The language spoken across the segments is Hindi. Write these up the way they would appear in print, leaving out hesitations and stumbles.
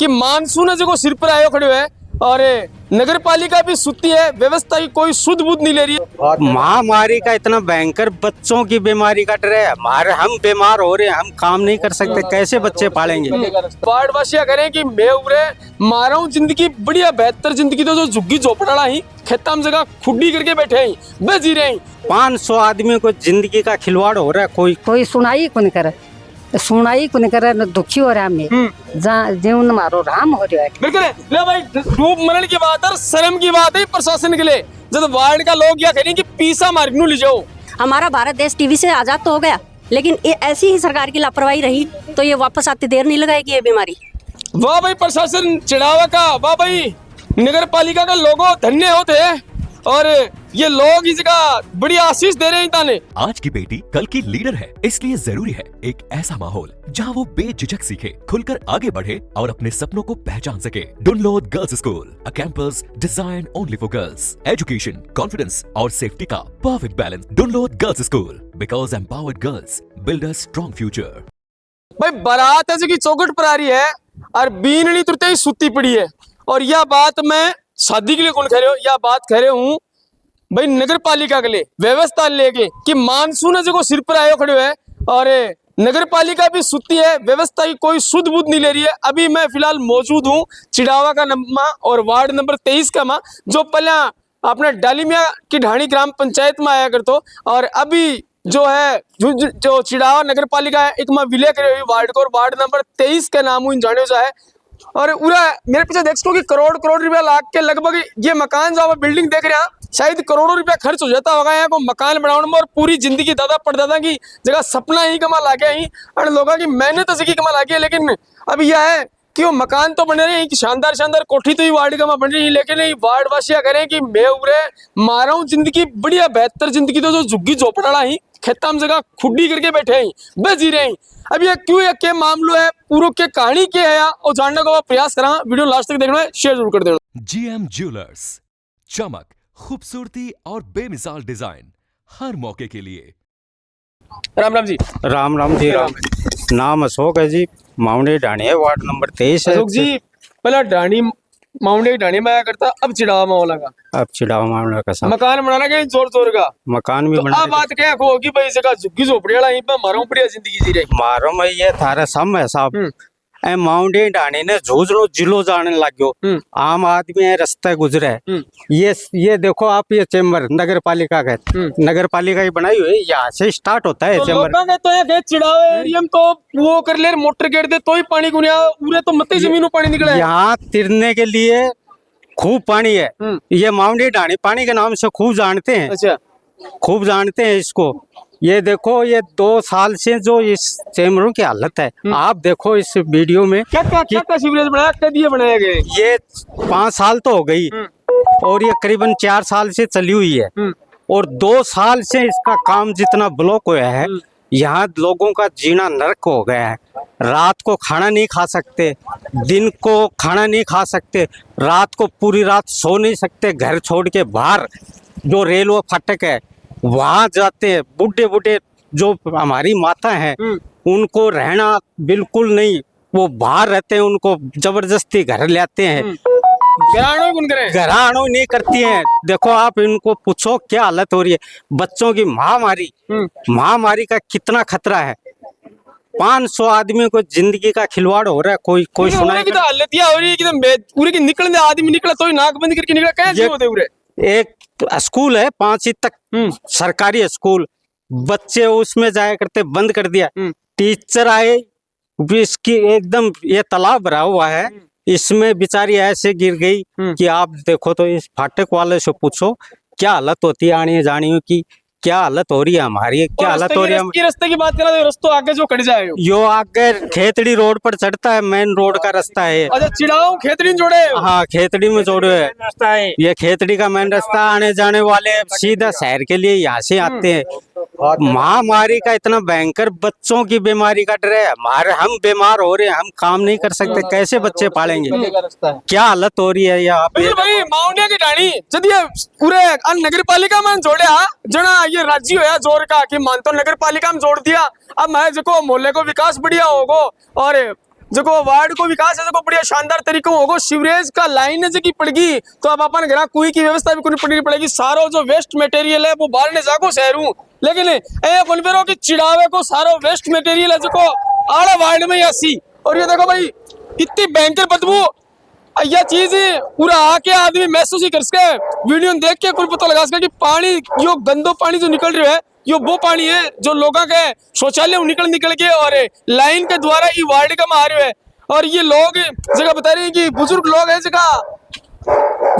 कि मानसून है जो सिर पर आयो खड़े है और नगर पालिका भी सुती है, व्यवस्था की कोई सुध बुध नहीं ले रही है। महामारी का इतना भयंकर, बच्चों की बीमारी कट रहे हैं, हमारे हम बीमार हो रहे हैं, हम काम नहीं कर सकते, कैसे बच्चे पालेंगे। वार्डवासिया करें कि मैं उरे मारा हूँ जिंदगी बढ़िया बेहतर जिंदगी तो जो झुग्गी झोपड़ा ही खेता में जगह खुड्डी करके बैठे हैं, बस जी रहे हैं। 500 आदमी को जिंदगी का खिलवाड़ हो रहा है, कोई सुनाई को नहीं करे, सुनाई को नहीं करे, न दुखी हो रहा हमें, जहाँ जीवन मारो राम हो रहा है। बिल्कुल ले भाई, डूब मरण की बात है, शर्म की बात है प्रशासन के लिए। जब वार्ड का लोग क्या करें कि पीसा मार्ग नु ले जाओ। हमारा भारत देश टीवी से आजाद तो हो गया, लेकिन ये ऐसी ही सरकार की लापरवाही रही तो ये वापस आते देर नहीं लगाएगी ये बीमारी। वाह भाई प्रशासन चढ़ावा का, वाह भाई नगर पालिका का लोगो धन्य होते हैं और ये लोग इस जगह बड़ी आशीष दे रहे हैं ताने। आज की बेटी कल की लीडर है, इसलिए जरूरी है एक ऐसा माहौल जहां वो बेझिझक सीखे, खुलकर आगे बढ़े और अपने सपनों को पहचान सके। Dunlod girls school, a campus design only for girls, education, confidence और सेफ्टी का perfect balance. Dunlod girls school, because empowered girls build a strong future. भाई बारात है जो की चौखट पर आ रही है और बीननी तुरते ही सुती पड़ी है, और यह बात मैं शादी के लिए कौन कह रहे हो, यह बात कह रहे हूँ भाई नगर पालिका के लिए, व्यवस्था लेके कि मानसून है जो सिर पर आयो खड़े है और नगर पालिका भी सुती है, व्यवस्था की कोई सुध बुध नहीं ले रही है। अभी मैं फिलहाल मौजूद हूँ चिड़ावा का नंबर और वार्ड नंबर 23 का माँ, जो पहले अपने डालीमिया की ढाणी ग्राम पंचायत में आया करतो, और अभी जो है जो चिड़ावा नगर पालिका है एक माँ विलय करे हुई वार्ड को, और वार्ड नंबर 23 का नाम इन जाने जो है। और पूरा मेरे पीछे देख सको कि करोड़ करोड़ रुपया लाख के लगभग ये मकान जो आप बिल्डिंग देख रहे हैं, शायद करोड़ों रुपया खर्च हो जाता होगा यहाँ को मकान बनाने में, और पूरी जिंदगी दादा परदादा की जगह सपना ही कमा ला गया ही और लोगों की मेहनत जगह कमा ला गया। लेकिन अब यह है कि वो मकान तो बने रहे हैं कि शानदार शानदार कोठी तो ही वार्ड का बन रही है, लेकिन ये वार्ड वासिया करें कि मैं उरे मारा हूँ जिंदगी बढ़िया बेहतर जिंदगी तो जो झुग्गी झोपड़ा ही खेता में जगह खुड्डी करके बैठे हैं, बस जी रहे हैं। अब ये क्यों है, क्या मामलो है, पूरा क्या कहानी क्या है और जानने का प्रयास करा। वीडियो लास्ट तक देखना है, शेयर जरूर कर देना। जीएम ज्वेलर्स, चमक, खूबसूरती और बेमिसाल डिजाइन हर मौके के लिए। राम राम जी। राम राम जी। राम नाम अशोक है जी, माउंडे ढाणी है, वार्ड नंबर 23 है। अशोक जी पहला ढाणी माउंडे ढाणी में आया करता, अब चिड़ावा में लगा, अब चिड़ावा मामला का साथ मकान बनाना क्या जोर जोर का मकान भी तो बना। अब बात क्या होगी भाई, जगह झुग्गी झोपड़ी वाला यहीं पे मारो बढ़िया जिंदगी जी रही। मारो में ये थारा सम है साहब, ए माउंटे ढाणी ने झूझरो जिलो जाने लग गयो, आम आदमी है रास्ते गुजरे। ये देखो आप, ये चेम्बर नगर पालिका का, नगर पालिका ही बनाई हुई, यहाँ से स्टार्ट होता है तो चेम्बर। लोगों के तो ये चिड़ावे एरिया में तो वो कर ले मोटर गेट दे तो ही पानी गुनिया, पूरे तो मत्ती जमीनों पानी निकला है। यहाँ तिरने के लिए खूब पानी है, ये माउंटे ढाणी पानी के नाम से खूब जानते हैं। अच्छा, खूब जानते हैं इसको। ये देखो, ये 2 साल से जो इस चैम्बरों की हालत है, आप देखो इस वीडियो में क्या सीवरेज बनाया, क्या दिए बनाए गए। ये 5 साल तो हो गई और ये करीबन 4 साल से चली हुई है, और 2 साल से इसका काम जितना ब्लॉक हुआ है, यहाँ लोगों का जीना नरक हो गया है। रात को खाना नहीं खा सकते, दिन को खाना नहीं खा सकते, रात को पूरी रात सो नहीं सकते, घर छोड़ के बाहर जो रेलवे फाटक है वहां जाते हैं। बूढ़े बूढ़े जो हमारी माता है उनको रहना बिल्कुल नहीं, वो बाहर रहते हैं, उनको जबरदस्ती घर ले आते हैं। घरानो नहीं करती हैं। देखो आप इनको पूछो क्या हालत हो रही है। बच्चों की महामारी का कितना खतरा है। 500 आदमी को जिंदगी का खिलवाड़ हो रहा है, कोई सुनाई की तो हालत हो रही है कि पूरे की निकलने आदमी निकला तो ही नाक बंद करके निकला, कैसे होते पूरे। एक स्कूल है 5वीं तक सरकारी स्कूल, बच्चे उसमें जाया करते, बंद कर दिया। टीचर आए, इसकी एकदम ये तालाब भरा हुआ है, इसमें बेचारी ऐसे गिर गई कि आप देखो तो इस फाटक वाले से पूछो क्या हालत होती है आने जाने की, क्या हालत हो रही है हमारी, क्या हालत हो रही है। रास्ते की बात करा तो रास्ता आगे जो कट जाए, यो आगे खेतड़ी रोड पर चढ़ता है, मेन रोड का रास्ता है। अच्छा, चिड़ाव खेतड़ी जोड़े। हाँ, खेतड़ी में जोड़े है, ये खेतड़ी का मेन रास्ता। आने जाने वाले सीधा शहर के लिए यहाँ से आते हैं। महामारी का इतना भयंकर, बच्चों की बीमारी कट रहे हैं, हमारे हम बीमार हो रहे हैं, हम काम नहीं कर सकते, कैसे बच्चे पालेंगे। क्या हालत हो रही है यहाँ पे। भाई माउंटिया की ढाणी जब ये पूरे नगर पालिका में जोड़े जना ये राज्य होया जोर का कि मान तो नगर पालिका में जोड़ दिया, अब मैं जो मोहल्ले को विकास बढ़िया होगो और जो वार्ड को विकास है जो बढ़िया शानदार तरीके होगा, सीवरेज का लाइन जो की पड़गी तो अब अपन घर कुई की व्यवस्था भी करनी पड़ेगी। सारो जो वेस्ट मटेरियल है वो बाहर ने जाको शहरू, लेकिन ए कौन की चिड़ावे को सारो वेस्ट मटेरियल है जो आड़ा वार्ड में आसी। और ये देखो भाई इतनी भयंकर बदबू, यह चीज पूरा आके आदमी महसूस ही कर सके, वीडियो देख के कुल पता लगा सके कि पानी यो गंदो पानी जो निकल रहा है यो वो पानी है जो लोगों के शौचालय निकल के और लाइन के द्वारा ये वार्ड का आ रहे है। और ये लोग जगह बता रहे हैं कि बुजुर्ग लोग है जगह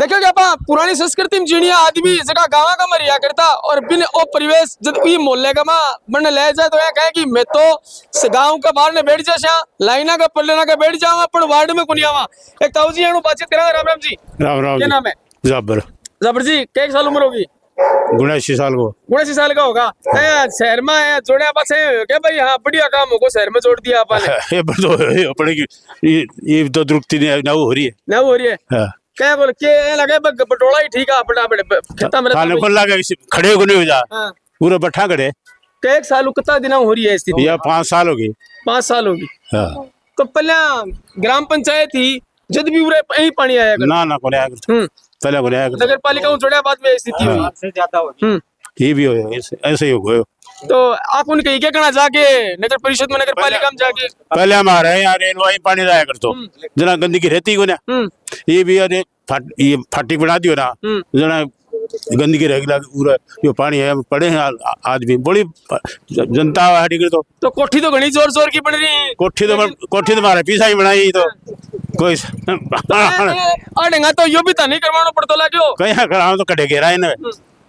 देखो क्या पा पुरानी संस्कृति में जीणिया आदमी जगह गाँव का मरिया करता और बिन ओ परिवेश जब ये मोहल्ले का मन ले जाए तो यह कहे कि मैं तो गाँव का बाहर ने बैठ जा लाइना का पल्लेना का बैठ जावा पर वार्ड में कुनिया आवा। एक ताऊ जी बातचीत करा। राम राम जी। राम क्या नाम है? जबर जबर जी क्या साल उम्र होगी? 79 साल को 79 साल का होगा। शहर में जोड़े पास क्या भाई? हाँ बढ़िया काम होगा, शहर में जोड़ दिया आपने। ये तो अपने की ये तो दुरुक्ति ना हो रही है ना हो रही है। हाँ। क्या बोल के लगे बटोला ही ठीक है अपना खेता में खाने पर लगा खड़े को नहीं हो जा हाँ। पूरा बैठा खड़े। क्या एक साल कितना दिन हो रही है स्थिति? या 5 साल हो गई। 5 साल होगी। हाँ। तो पहले ग्राम पंचायत थी जब भी उरे यही पानी आया ना को आया पहले को आया नगर पालिका जोड़िया बाद में स्थिति हुई। ये भी हो ऐसे ही हो गए। तो आप उनके क्या कहना जाके नगर परिषद में नगर पालिका में जाके? पहले हमारे यहाँ रेलवा पानी लाया करतो जना गंदगी रहती को ना ये भी अरे ये फाटी बना दियो ना जना गंदगी रहेगी पूरा यो पानी है पड़े हैं आज भी बड़ी जनता हटी तो कोठी तो घनी जोर जोर की बन रही। कोठी तो हमारे पीछा ही बनाई तो कोई अड़ेगा तो यो भी तो नहीं करवाना पड़ता लाग्यो कहीं कराओ तो कटे घेरा है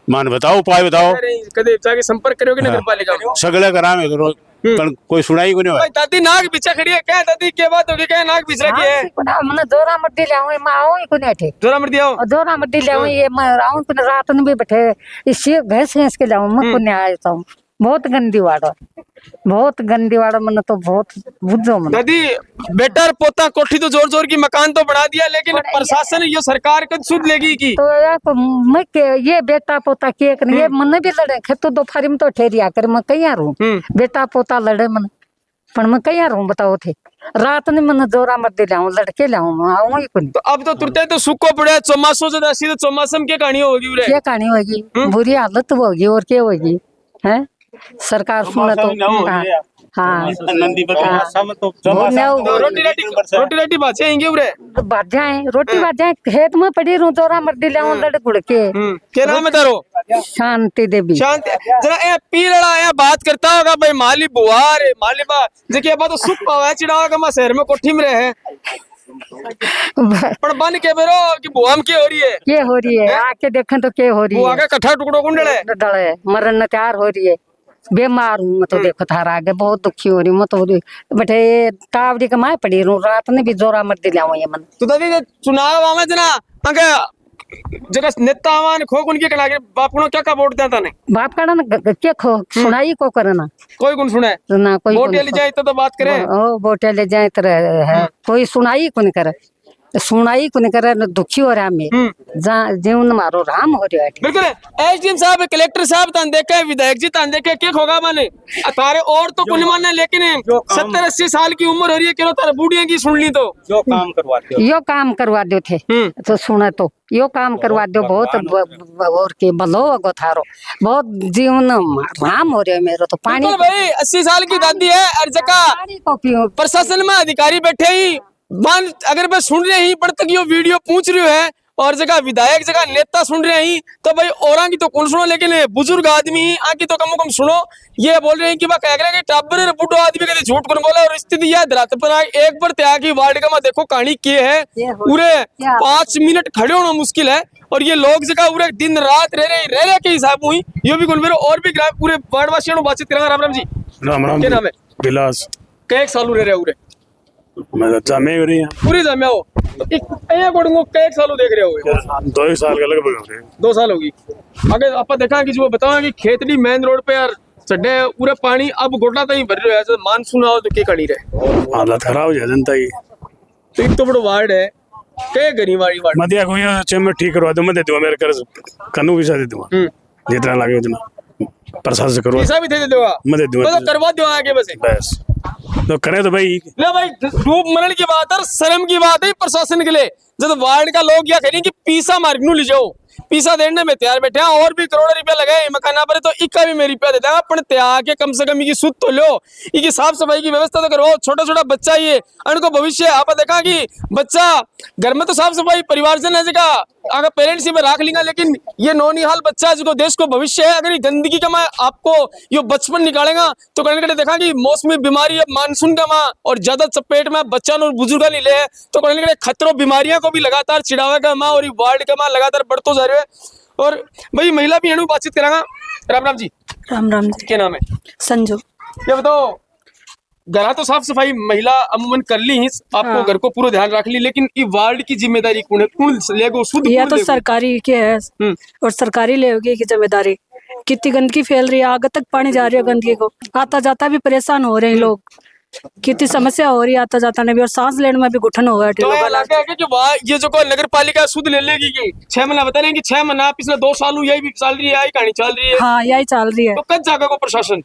मान बताओ उपाय बताओ। कदे जाके संपर्क करोगे नगर पालिका में? सगले करावे तो पर कोई सुनाई को नहीं है। दादी नाक पीछे खड़ी है क्या? दादी क्या बात होगी क्या नाक पीछे रखी है? मैंने जोरा मड्डी ले आऊं मैं आऊं ही कोने अठे जोरा मड्डी आओ जोरा मड्डी ले आऊं ये मैं आऊं तो रात में भी बैठे इसी भैंस भैंस के लाऊं मैं कोने आया हूं। बहुत गंदी वाड़ा मन तो बहुत बुझो मन। दादी बेटा पोता कोठी तो जोर जोर की मकान तो बना दिया लेकिन प्रशासन ये सरकार कद सुध लेगी की? तो यार मैं के ये बेटा पोता के ये मन भी लड़े खेतो दोपहर में तो ठहरिया कर मैं कहीं रहूं बेटा पोता लड़े मन पर मैं कहीं रहूं बताओ थे रात ने मन जोरा मत दे लाऊं लड़के लाऊं आऊं ही कोनी। तो अब तो तुरते तो सुको पड़े चौमासों से दसी तो चौमासम के कहानी होगी रे? क्या कहानी होगी? बुरी हालत होगी और क्या होगी है सरकार सुने तो हाँ नंदी रोटी रोटी बाचे आएंगे उरे बाजाए रोटी बाजाए खेत में पड़ी रू जोरा मर्दी ले लड़ गुड़ के। क्या नाम है तारो? शांति देवी। शांति जरा ए पीलड़ा ए बात करता होगा भाई माली बुआ रे माली बा देखिए बात तो सुख पावा चिड़ावा का शहर में कोठी में रहे पर बन के बेरो कि बुआ में क्या हो रही है आके देखें तो क्या हो रही है? बुआ का कट्ठा टुकड़ो कौन डले मरन तैयार हो रही है बीमार हूँ मैं तो देखो थारा आगे बहुत दुखी हो रही हूँ मैं तो बैठे टावड़ी का माए पड़ी रू रात ने भी जोरा मर दिला ये मन। तो दादी चुनाव आवे जना आगे जगह नेता आवान खो उनके कला के बाप को क्या का वोट देता नहीं बाप का ना क्या खो सुनाई को करना कोई कौन सुने ना कोई वोट ले जाए तो बात करे ओ वोट ले जाए तो है कोई सुनाई को नहीं करे दुखी हो रहा मैं जीवन मारो राम हो रहा है। बिल्कुल एसडीएम साहब कलेक्टर साहब तान देखे विधायक जी तान देखे क्या होगा माने तारे और तो कुल माने लेकिन 70-80 साल की उम्र हो रही है क्यों तारे बूढ़िया की सुन ली तो जो काम करवा दो थे तो सुने तो यो काम करवा दो बहुत और के बलो गो थारो बहुत जीवन राम हो रहा है मेरे तो पानी भाई 80 साल की दादी है हर जगह प्रशासन में अधिकारी बैठे ही मान अगर मैं सुन रहे ही पर तक यो वीडियो पूछ रहे है और जगह विधायक जगह नेता सुन रहे हैं तो भाई और की तो कौन सुनो लेकिन बुजुर्ग आदमी आकी तो कम सुनो ये बोल रहे हैं कि कह रहे हैं टाबर बुढ़ो आदमी कभी झूठ कौन बोला और स्थिति यह धरातल पर आई एक बार त्याग की वार्ड का देखो कहानी क्या है पूरे 5 मिनट खड़े होना मुश्किल है और ये लोग जगह पूरे दिन रात रह रहे के हिसाब हुई ये भी कौन और भी पूरे वार्ड वासियों ने बातचीत करेंगे। राम राम जी। राम राम। क्या नाम है? विलास। कई साल रह रहे पूरे मैं जामे हो रही है पूरी जामे हो तो एक साल देख रहे हो 2 साल के लगभग हो रहे 2 साल होगी आगे आप देखा कि जो बताओ कि खेतड़ी मेन रोड पे यार चड्डे पूरे पानी अब गोटा तक भर रहे हो मानसून आओ तो क्या कड़ी रहे हालत खराब हो जाए जनता की तो एक तो बड़ो वार्ड है क्या गरीब वाली वार्ड मदिया को यहाँ ठीक करवा दो मैं दे दूंगा मेरे कर्ज कनू भी दे दूंगा जितना लगे उतना प्रशासन से करवा पैसा भी दे दूंगा मैं दे दूंगा करवा दो आगे बस तो करे तो भाई ले भाई, डूब मरण की बात है, शर्म की बात है प्रशासन के लिए। जब वार्ड का लोग क्या करें कि पीसा मार्ग नू ले जाओ, पीसा देने में तैयार बैठे हैं, और भी करोड़ों रुपया लगाए मकाना पर, तो इक्का भी मेरी रुपया देता है अपन त्याग के कम से कम की सुध तो लो, इनकी साफ सफाई की व्यवस्था तो करो। छोटा छोटा बच्चा ये उनको भविष्य आप देखा कि बच्चा घर में तो साफ सफाई परिवारजन है जगह अगर पेरेंट्स ही में राख लेंगे, लेकिन ये नौनिहाल बच्चा जो देश को भविष्य है, अगर ये गंदगी का माँ आपको ये बचपन निकालेगा तो कहीं कहीं देखा कि मौसमी बीमारी मानसून का माँ और ज्यादा चपेट में बच्चा और बुजुर्ग नहीं ले, तो कहीं कहीं खतरों बीमारियों को भी लगातार चिड़ावा का माँ और वार्ड का माँ लगातार बढ़ते जा रहे हैं। और भाई महिला भी अनु बातचीत करांगा। राम राम जी। राम राम जी। क्या नाम है? संजू। ये बताओ, घर तो साफ सफाई महिला अमूमन कर ली ही, आपको हाँ। घर को पूरा ध्यान रख ली, लेकिन ये वार्ड की जिम्मेदारी कौन है? कौन लेगो? शुद्ध यह कौन तो लेगो? सरकारी के है और सरकारी लेगी की जिम्मेदारी। कितनी गंदगी फैल रही है, आगे तक पानी जा रही है गंदगी को, आता जाता भी परेशान हो रहे हैं लोग, कितनी समस्या हो रही है आता जाता ने भी, और सांस लेने में भी घुटन हो गया। तो ये लगा है कि वाह ये जो को नगर पालिका शुद्ध ले लेगी कि 6 महीना बता रहे हैं कि 6 महीना पिछले 2 साल यही भी चल रही है, यही कहानी चल रही है। हाँ यही चल रही है। तो कब जागा को प्रशासन?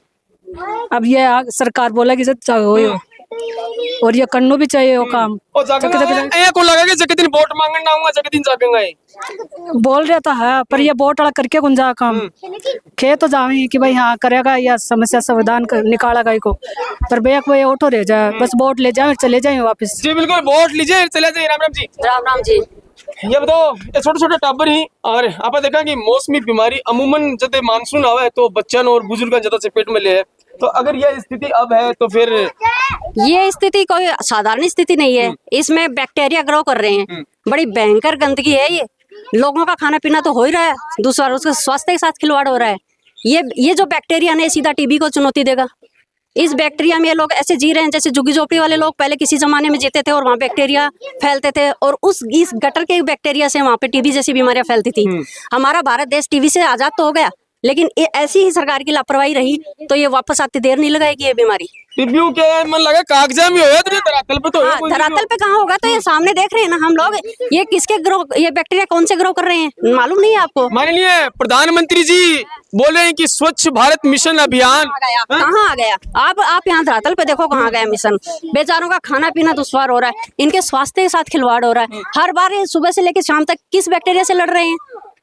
अब ये सरकार बोला कि हो और ये करना भी चाहिए वो काम। और जागा को लगा कि जगह दिन वोट मांगने ना आऊंगा, जगह दिन जागेंगे बोल रहा था है, पर ये वोट वाला करके कौन जा काम खे तो जावे कि भाई हाँ करेगा या समस्या समाधान निकालेगा को, पर भैया कोई ऑटो रह जाए बस वोट ले जाए चले जाए वापस। जी बिल्कुल, वोट लीजिए चले जाइए। राम राम जी। राम राम जी। ये बताओ, ये छोटे छोटे टाबर ही और आप देखा कि मौसमी बीमारी अमूमन जब मानसून आवे तो बच्चन और बुजुर्ग ज्यादा चपेट में ले है, तो अगर यह स्थिति अब है तो फिर ये स्थिति कोई साधारण स्थिति नहीं है, इसमें बैक्टीरिया ग्रो कर रहे हैं, बड़ी भयंकर गंदगी है ये, लोगों का खाना पीना तो हो ही रहा है, दूसरा उसके स्वास्थ्य के साथ खिलवाड़ हो रहा है। ये जो बैक्टीरिया ने सीधा टीबी को चुनौती देगा। इस बैक्टीरिया में ये लोग ऐसे जी रहे हैं जैसे झुग्गी झोपड़ी वाले लोग पहले किसी जमाने में जीते थे और वहाँ बैक्टीरिया फैलते थे, और इस गटर के बैक्टीरिया से वहाँ पे टीबी जैसी बीमारियां फैलती थी। हमारा भारत देश टीबी से आजाद तो हो गया, लेकिन ये ऐसी ही सरकार की लापरवाही रही तो ये वापस आते देर नहीं लगाएगी ये बीमारी। रिव्यू के मन लगा कागजा में होया, तो धरातल पे तो होया कोई धरातल पे कहाँ होगा? तो ये सामने देख रहे हैं ना हम लोग, ये किसके ग्रो, ये बैक्टीरिया कौन से ग्रो कर रहे हैं मालूम नहीं है आपको? माननीय प्रधानमंत्री जी बोले हैं कि स्वच्छ भारत मिशन अभियान कहाँ आ गया? आप यहाँ धरातल पे देखो कहाँ गया मिशन। बेचारों का खाना पीना दुश्वार हो रहा है, इनके स्वास्थ्य के साथ खिलवाड़ हो रहा है। हर बार ये सुबह से लेकर शाम तक किस बैक्टीरिया से लड़ रहे हैं?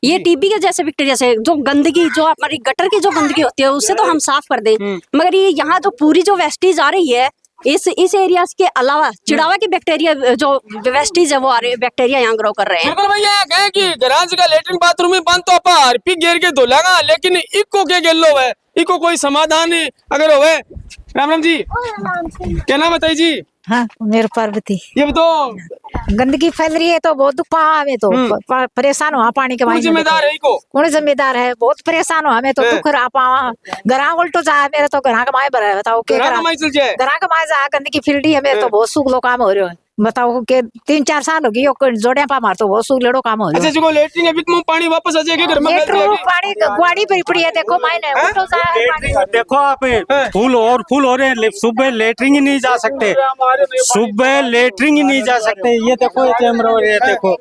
ये टीबी के जैसे बैक्टीरिया से, जो गंदगी जो हमारी गटर की जो गंदगी होती है उससे तो हम साफ कर दें, मगर ये यहाँ जो पूरी जो वेस्टीज आ रही है इस एरिया के अलावा चिड़ावा की बैक्टीरिया जो वेस्टीज है वो आ रही है, बैक्टीरिया यहाँ ग्रो कर रहे हैं। बिल्कुल भैया कहे कि गराज का लेटरिन बाथरूम में बंद तो अपा हार्पिक घेर के धोलागा, लेकिन इको के गेलो है, इको कोई समाधान अगर होवे। राम राम जी। क्या नाम बताइए जी? हाँ मेरे पार्वती। ये बताओ, गंदगी फैल रही है तो बहुत दुख पा हमें तो परेशान हुआ पानी के कौन मायने जिम्मेदार है इको? कौन जिम्मेदार है? बहुत परेशान हुआ हमें तो दुख रहा पावा घरा उल्टो जा मेरे तो घरा का माए भरा है, बताओ के घरा कमाई चल जाए, घरा का माए जा गंदगी फैल रही है मेरे तो बहुत सुख लो काम हो रहे हो, बताओ के 3-4 साल हो गई जोड़े पा मार तो बहुत सुख लेड़ो काम हो रहा अच्छा जो लेटरिन अभी तुम पानी वापस आ जाएगा घर में है। पानी गुआड़ी भरी पड़ी है देखो मायने उल्टो जा पानी। देखो आप फूल हो रहे हैं, सुबह लेटरिन ही नहीं जा सकते, सुबह लेटरिन ही नहीं जा सकते। ये देखो ये चैम्बर हो रहे हैं, देखो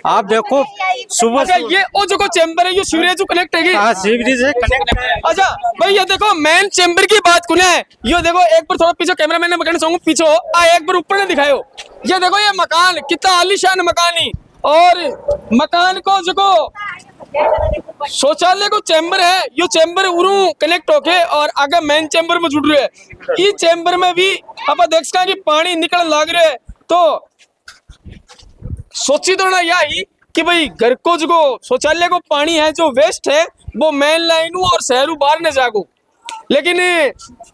आप देखो सुबह अच्छा ये वो जो चैम्बर है ये सीवरेज जो कनेक्ट है, हाँ सीवरेज से कनेक्ट है। अच्छा भाई ये देखो मेन चैम्बर की बात कुने है, ये देखो एक बार थोड़ा पीछे कैमरामैन ने कहना चाहूंगा पीछे एक बार ऊपर ने दिखायो, ये देखो ये मकान कितना आलीशान मकान ही, और मकान को जो शौचालय को चैम्बर है, ये चैम्बर उरू कनेक्ट होके और आगे मेन चैम्बर में जुड़ रहे हैं। ये चैम्बर में भी आप देख सकते कि पानी निकल लग रहे है, तो सोची तो ना यही कि भाई घर को जो शौचालय को पानी है जो वेस्ट है वो मेन लाइन और शहर बाहर न जागो, लेकिन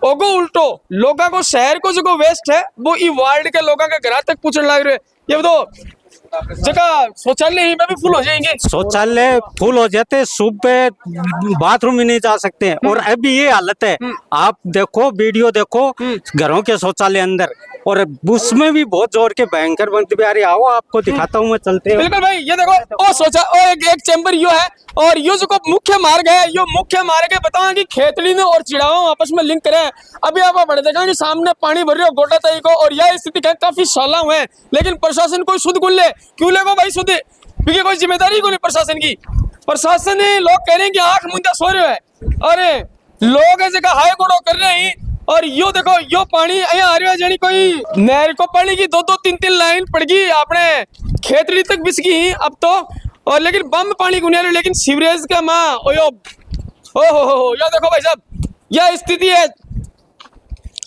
ओगो उल्टो लोगा को शहर को जो वेस्ट है वो ई वार्ड के लोगों के घर तक पूछने लग रहे। ये बताओ जगह शौचालय ही में भी फुल हो जाएंगे, शौचालय फुल हो जाते, सुबह बाथरूम ही नहीं जा सकते हैं। और अभी ये हालत है, आप देखो वीडियो देखो घरों के शौचालय अंदर, और उसमें भी बहुत जोर के भयंकर बनती बिहारी। आओ आपको दिखाता हूँ मैं, चलते हैं। बिल्कुल भाई ये देखो ओ सोचा ओ एक चैम्बर यो है, और यो जो मुख्य मार्ग है, यो मुख्य मार्ग है बताओ कि खेतड़ी ने और चिड़ाओ आपस में लिंक करे। अभी आप बड़े देखा कि सामने पानी भर रहे हो गोटा तई को, और यह स्थिति काफी साल हुए हैं, लेकिन प्रशासन कोई शुद्ध गुण ले क्यों लेगो भाई शुद्ध, क्योंकि कोई जिम्मेदारी को नहीं प्रशासन की। प्रशासन लोग कह रहे हैं कि आंख मुंदा सो रहे है, अरे लोग ऐसे का हाई गोड़ो कर रहे हैं और यो देखो यो पानी यहाँ आ रहा है जानी कोई नहर को पड़ी की 2-2 3-3 लाइन पड़ गई अपने खेतड़ी तक बिछ गई अब तो। और लेकिन बम पानी गुनिया लेकिन सीवरेज का माँ ओ हो यो देखो भाई साहब यह स्थिति है।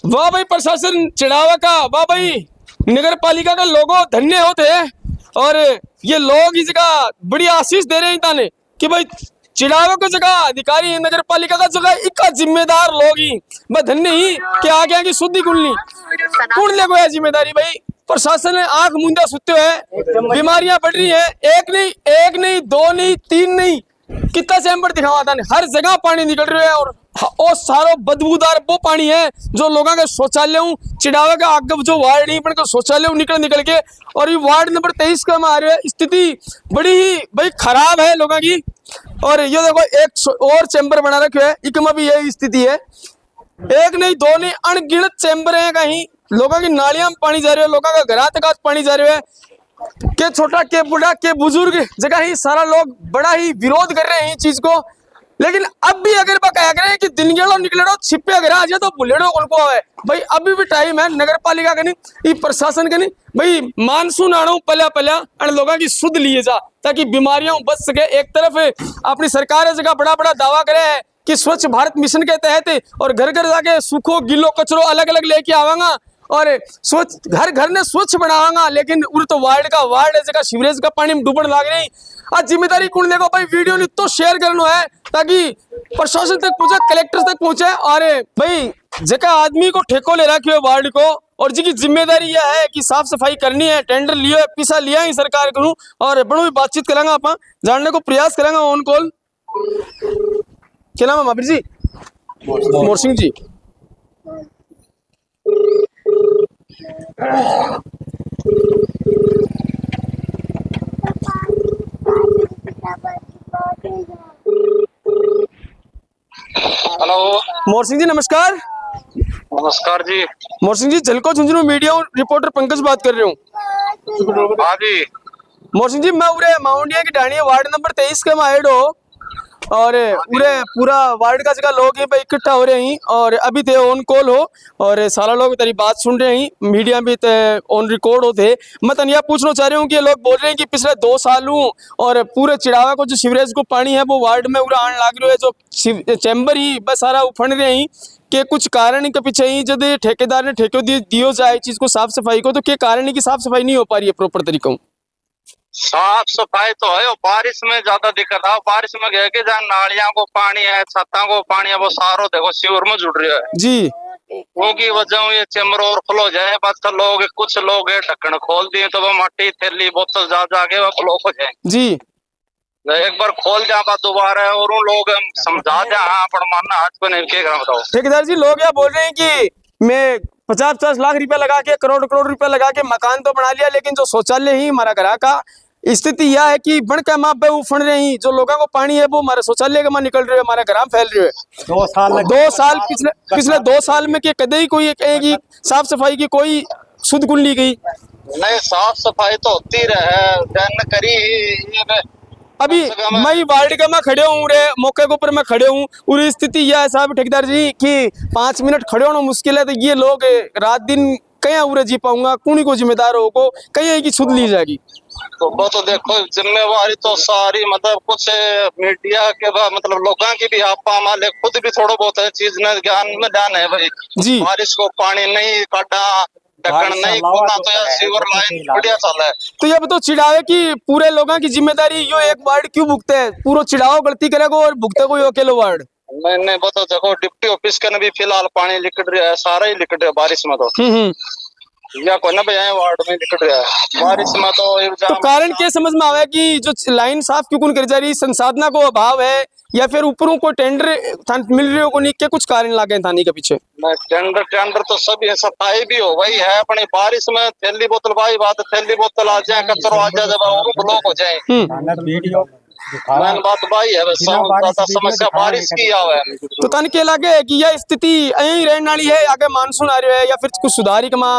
वाह भाई प्रशासन चढ़ावा का, वाह भाई नगर पालिका का लोगो धन्य होते हैं। और ये लोग इस जगह बड़ी आशीष दे रहे हैं ताने कि भाई चिड़ावा को जगह अधिकारी नगर पालिका का जगह इक्का जिम्मेदार लोग ही मैं धन्य ही कि आगे की शुद्धि कुलनी कौन ले गया जिम्मेदारी। भाई प्रशासन ने आंख मूंदा सुते हुए बीमारियां बढ़ रही है, एक नहीं 2 नहीं 3 नहीं कितना चैम्बर दिखावा था, हर जगह पानी निकल रहा है। और सारो बदबूदार वो पानी है जो लोगों के शौचालय चिड़ावा का आगे जो वार्ड नहीं बन शौचालय निकल के। और ये वार्ड नंबर 23 का हमारे स्थिति बड़ी ही भाई खराब है लोगों की। और ये देखो एक और चैम्बर बना रखे है, इकमा भी यही स्थिति है, 1 नहीं 2 नहीं अनगिनत चैम्बर है। कहीं लोगों की नालियां में पानी जा रहे हो, लोगों का घर तक पानी जा रहे है, के छोटा के बूढ़ा के बुजुर्ग जगह ही सारा लोग बड़ा ही विरोध कर रहे हैं इस चीज को। लेकिन अब भी अगर कह रहे हैं कि दिन गेड़ो निकलेड़ो छिपे अगर आ जाए तो बुलेड़ो उनको आवे भाई, अभी भी टाइम है नगर पालिका का नहीं प्रशासन का नहीं भाई मानसून आना पल्या अन लोगों की शुद्ध लिए जा ताकि बीमारियां बच सके। एक तरफ अपनी सरकार जगह बड़ा दावा करे है कि स्वच्छ भारत मिशन के तहत और घर घर जाके सूखो गिलो कचरो अलग अलग लेके आवांगा और स्वच्छ घर ने स्वच्छ बनावांगा, लेकिन उर तो वार्ड है जगह सीवरेज का पानी में डूबन लाग रही। आज जिम्मेदारी कौन लेगा भाई, वीडियो नहीं तो शेयर करना है ताकि प्रशासन तक पहुंचे, कलेक्टर तक पहुंचे। और भाई जगह आदमी को ठेको ले रखे वार्ड को और जिसकी जिम्मेदारी यह है कि साफ सफाई करनी है, टेंडर लियो पैसा लिया ही सरकार को और बड़ो बातचीत करेंगे आप जानने को प्रयास करेंगे ऑन कॉल। क्या नाम है महावीर जी? मोर सिंह जी। हेलो मोर सिंह जी नमस्कार। नमस्कार जी। मोर सिंह जी झलको झुंझुनू मीडिया रिपोर्टर पंकज बात कर रहे हूँ। हाँ जी। मोर सिंह जी मैं उरे माउंडिया की डाणी वार्ड नंबर 23 के माइड हो और पूरे पूरा वार्ड का जगह लोग ही इकट्ठा हो रहे हैं और अभी थे ऑन कॉल हो और सारा लोग तेरी बात सुन रहे हैं, मीडिया भी ऑन रिकॉर्ड होते। मैं तनिया पूछना चाह रही हूँ कि लोग बोल रहे हैं कि पिछले 2 सालों और पूरे चिड़ावा को जो सीवरेज को पानी है वो वार्ड में उड़ा आने लग रहा है, जो चैम्बर ही बस सारा उफड़ रहे हैं कि कुछ कारण के पीछे ही जब ठेकेदार ने ठेके दियो जाए चीज को साफ सफाई को, तो क्या कारण है कि साफ सफाई नहीं हो पा रही है प्रॉपर तरीकों? साफ सफाई तो है, बारिश में ज्यादा दिक्कत है। बारिश में गए कि जहाँ नालियां को पानी है, छत्ता को पानी है, वो सारो देखो सीवर में जुड़ रहा है जी। उनकी वजह ये चैम्बर ओवरफ्लो हो जाए, बस तो लोग कुछ लोग ढक्कन खोल दिए तो वो मट्टी थैली बोतल जाके वो ब्लॉक हो जाए जी। एक बार खोल जा दोबारा और उन लोग समझा दे हाँ पर मानना आज को नहीं क्या बताओ। ठेकेदार जी लोग क्या बोल रहे हैं कि मैं 50-50 लाख रुपया लगा के करोड़ रुपया लगा के मकान तो बना लिया, लेकिन जो शौचालय ही हमारा घर का स्थिति यह है कि बन के माँ पे उफड़ रहे हैं, जो लोगों को पानी है वो हमारे शौचालय के माँ निकल रहे है, हमारे घर फैल रहे है। 2 साल पिछले 2 साल में कि कदे ही कोई कहेगी साफ सफाई की कोई सुध कुल ली गई नहीं, साफ सफाई तो होती रहे करी। अभी मैं वार्ड का मैं खड़े हूँ रे मौके के ऊपर मैं खड़े हूँ और स्थिति यह है साहब ठेकेदार जी कि 5 मिनट खड़े होना मुश्किल है, तो ये लोग रात दिन कहीं उरे जी पाऊंगा कौन को जिम्मेदार हो को कहीं की सुध ली जाएगी। तो वो तो देखो जिम्मेवारी तो सारी मतलब कुछ मीडिया के बाद मतलब लोगों की भी आपा माले खुद भी थोड़ा बहुत है चीज में ज्ञान में ध्यान है भाई जी। बारिश को पानी नहीं काटा ढक्कन नहीं खोला तो यार सीवर लाइन बढ़िया चल है। तो ये बताओ चिड़ावे की पूरे लोगों की जिम्मेदारी यो एक वार्ड क्यों भुगते है? पूरा चिड़ाव गलती करेगा और भुगते कोई अकेले वार्ड नहीं बताओ देखो डिप्टी ऑफिस के भी फिलहाल पानी लिकट रहा है, सारा ही लिकट रहा है बारिश में तो या कोई ना भाई वार्ड में निकल रहा है बारिश में तो कारण क्या समझ में आवे कि जो लाइन साफ क्यों कर जा रही, संसाधना को अभाव है या फिर ऊपरों को टेंडर मिल रहे हो को नहीं, क्या कुछ कारण लागे थाने के पीछे? टेंडर तो सभी सफाई भी हो वही है अपनी बारिश में थैली बोतल भाई बात थैली बोतल आ जाए कचरो आ जाए जब ब्लॉक हो जाए मैन बात भाई है समस्या बारिश की आवे। तो तन के लगे कि यह स्थिति यही रहने वाली है, आगे मानसून आ रहा है या फिर कुछ सुधारी कमा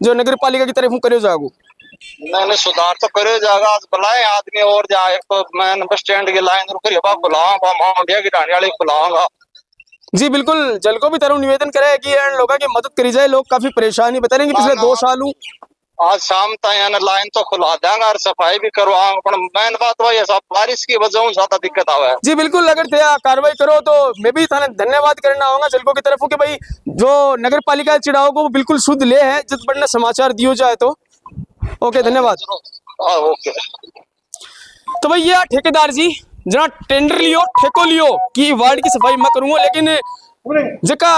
जो नगर पालिका की तरफ करे जागो? नहीं सुधार तो करे जाएगा, आज बुलाए आदमी और जाए तो मैं बस स्टैंड की लाइन रुक रही है बुलाऊंगा माउंटिया की डाणी वाले बुलाऊंगा जी बिल्कुल, जल को भी तरह निवेदन करे कि इन लोगों की मदद करी जाए। लोग काफी परेशानी बता रहे हैं कि पिछले 2 साल आज शाम तक यानी लाइन तो खुला देंगे और सफाई भी करवाएंगे, पर मेन बात वही है, सब बारिश की वजह से ज्यादा दिक्कत आवा है। जी बिल्कुल, अगर थे कार्रवाई करो तो मैं भी थाने धन्यवाद करना होगा जलको की तरफ कि भाई जो नगर पालिका चिड़ाव को बिल्कुल शुद्ध ले है, जिस बढ़ने समाचार दियो जाए तो ओके, धन्यवाद। ओके। तो भाई ये ठेकेदार जी जना टेंडर लियो ठेको लियो कि वार्ड की सफाई मैं करूंगा, लेकिन जका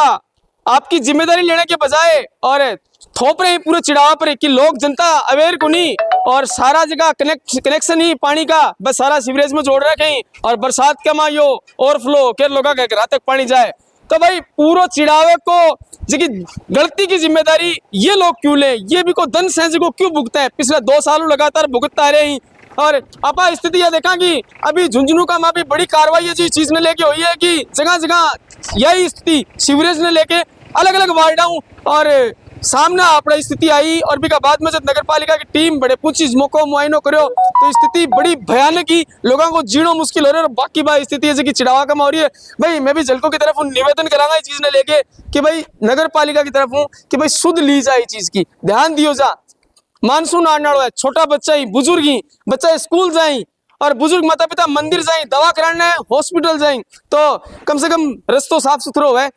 आपकी जिम्मेदारी लेने के बजाय और थोप रहे हैं पूरे चिड़ावा पर कि लोग जनता अवेयर को नहीं, और सारा जगह कनेक्शन ही पानी का बस सारा सीवरेज में जोड़ रखे हैं, और बरसात का माँ यो ओवरफ्लो के लोगों के घर तक पानी जाए। तो भाई पूरा चिड़ावे को जी गलती की जिम्मेदारी ये लोग क्यों ले, ये भी को दन सहज को क्यों भुगते हैं? पिछले 2 सालों लगातार भुगतता रहे हैं। और आप स्थिति यह देखा कि अभी झुंझुनू का माँ भी बड़ी कार्रवाई इस चीज ने लेके हुई है कि जगह जगह यही स्थिति सीवरेज ने लेके अलग अलग वार्डों और सामने अपना स्थिति आई, और भी का बाद में जब नगर पालिका की टीम बड़े पूछी मौको मुआयनो करो तो स्थिति बड़ी भयानक ही, लोगों को जीना मुश्किल हो रहा है। और बाकी बात स्थिति है कि चिड़ावा कम हो रही है। भाई मैं भी जलको की तरफ निवेदन करांगा इस चीज ने लेके कि भाई नगर पालिका की तरफ हूँ कि भाई शुद्ध ली जाए, इस चीज की ध्यान दियो जा। मानसून आने वाला है, छोटा बच्चा ही बुजुर्ग ही बच्चा स्कूल जाए, और बुजुर्ग माता पिता मंदिर जाए, दवा कराने हॉस्पिटल जाए, तो कम से कम रस्तों साफ सुथरा है,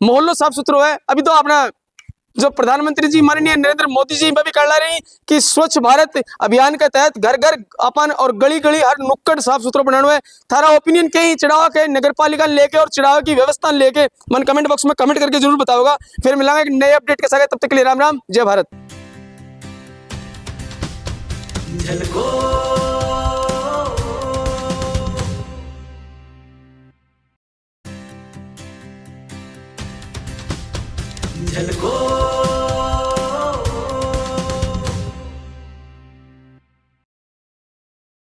मोहल्लो साफ सुथरा है। अभी तो अपना जो प्रधानमंत्री जी माननीय नरेंद्र मोदी जी भी कर ला रही कि स्वच्छ भारत अभियान के तहत घर घर अपन और गली गली हर नुक्कड़ साफ सुथरा बनाना है। थारा ओपिनियन कहीं चिड़ावा के नगर पालिका लेके और चिड़ावा की व्यवस्था लेके मन कमेंट बॉक्स में कमेंट करके जरूर बताओगा। फिर मिलांगे एक नए अपडेट के साथ, तब तक के लिए राम राम, जय भारत।